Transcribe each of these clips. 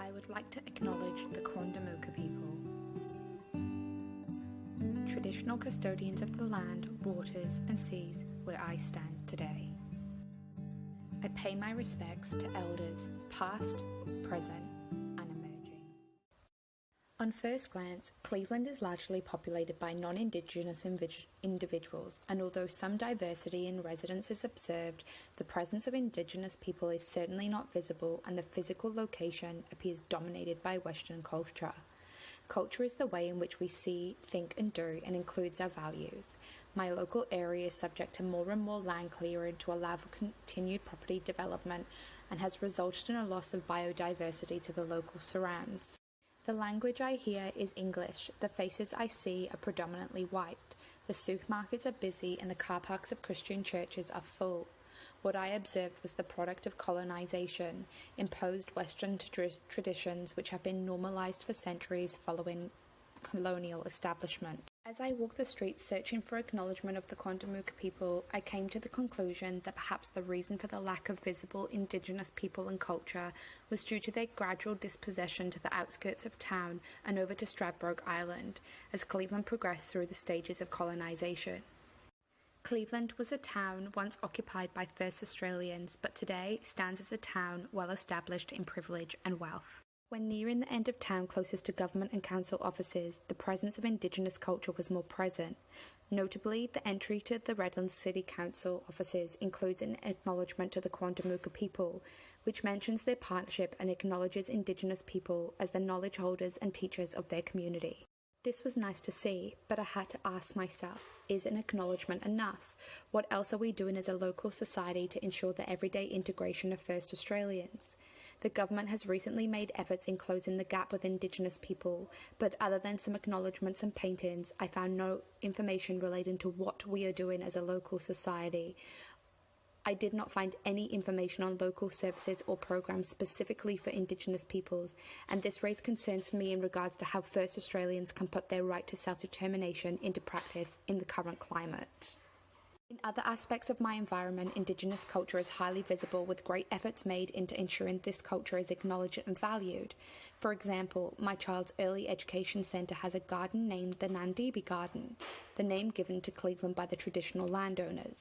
I would like to acknowledge the Quandamooka people, traditional custodians of the land, waters and seas where I stand today. I pay my respects to elders past, present and emerging. On first glance, Cleveland is largely populated by non-Indigenous individuals, and although some diversity in residents is observed, the presence of Indigenous people is certainly not visible, and the physical location appears dominated by Western culture. Culture is the way in which we see, think and do, and includes our values. My local area is subject to more and more land clearing to allow for continued property development and has resulted in a loss of biodiversity to the local surrounds. The language I hear is English. The faces I see are predominantly white. The supermarkets are busy and the car parks of Christian churches are full. What I observed was the product of colonization, imposed Western traditions which have been normalized for centuries following colonial establishment. As I walked the streets searching for acknowledgement of the Quandamooka people, I came to the conclusion that perhaps the reason for the lack of visible Indigenous people and culture was due to their gradual dispossession to the outskirts of town and over to Stradbroke Island, as Cleveland progressed through the stages of colonization. Cleveland was a town once occupied by First Australians, but today stands as a town well established in privilege and wealth. When nearing the end of town closest to government and council offices, the presence of Indigenous culture was more present. Notably, the entry to the Redlands City Council offices includes an acknowledgement to the Quandamooka people, which mentions their partnership and acknowledges Indigenous people as the knowledge holders and teachers of their community. This was nice to see, but I had to ask myself, is an acknowledgement enough? What else are we doing as a local society to ensure the everyday integration of First Australians? The government has recently made efforts in closing the gap with Indigenous people, but other than some acknowledgements and paintings, I found no information relating to what we are doing as a local society. I did not find any information on local services or programs specifically for Indigenous peoples, and this raised concerns for me in regards to how First Australians can put their right to self-determination into practice in the current climate. In other aspects of my environment, Indigenous culture is highly visible, with great efforts made into ensuring this culture is acknowledged and valued. For example, my child's early education centre has a garden named the Nandibi Garden, the name given to Cleveland by the traditional landowners.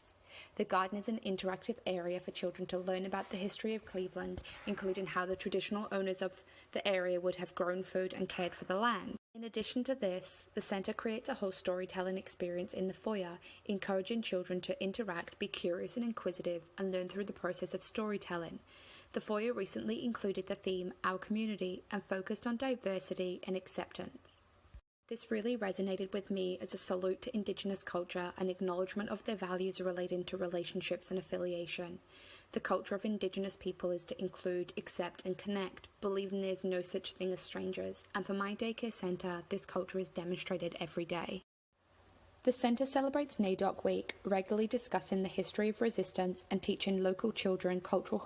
The garden is an interactive area for children to learn about the history of Cleveland, including how the traditional owners of the area would have grown food and cared for the land. In addition to this, the centre creates a whole storytelling experience in the foyer, encouraging children to interact, be curious and inquisitive, and learn through the process of storytelling. The foyer recently included the theme Our Community and focused on diversity and acceptance. This really resonated with me as a salute to Indigenous culture and acknowledgement of their values relating to relationships and affiliation. The culture of Indigenous people is to include, accept and connect, believing there is no such thing as strangers, and for my daycare centre, this culture is demonstrated every day. The centre celebrates NAIDOC Week, regularly discussing the history of resistance and teaching local children cultural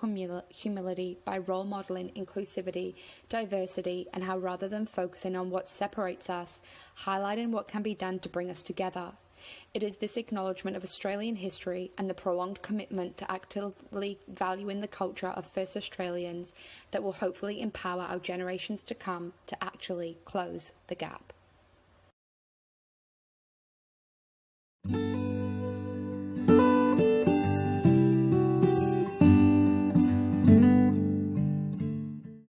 humility by role modelling inclusivity, diversity, and how rather than focusing on what separates us, highlighting what can be done to bring us together. It is this acknowledgement of Australian history and the prolonged commitment to actively valuing the culture of First Australians that will hopefully empower our generations to come to actually close the gap.